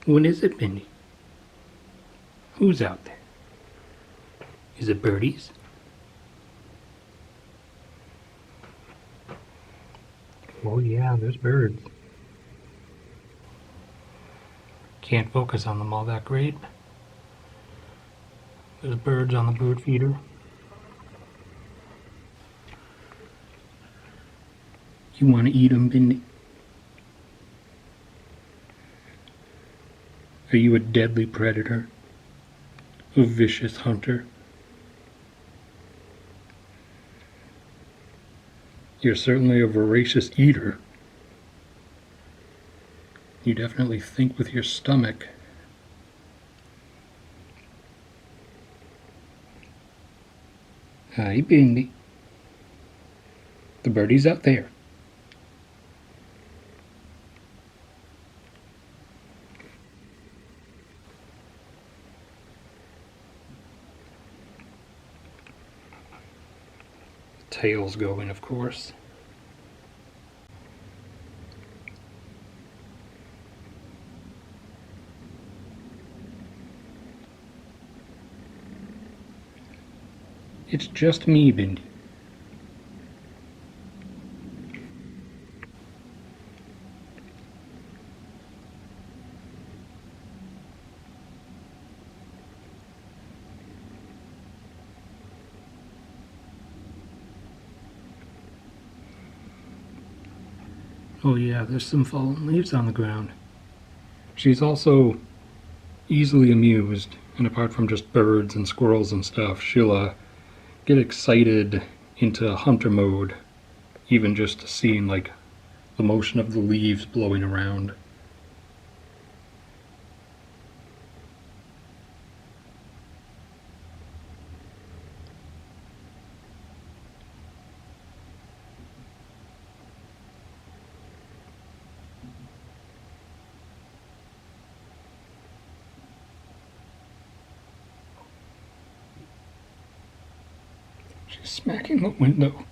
What is it, Bindi? Who's out there? Is it birdies? Oh yeah, there's birds. Can't focus on them all that great. There's birds on the bird feeder. You want to eat them, Bindi? Are you a deadly predator? A vicious hunter? You're certainly a voracious eater. You definitely think with your stomach. Hi, Bindi. The birdie's out there. Tail's going, of course. It's just me, Bindi. Oh yeah, there's some fallen leaves on the ground. She's also easily amused, and apart from just birds and squirrels and stuff, she'll get excited into hunter mode, even just seeing like the motion of the leaves blowing around. She's smacking the window.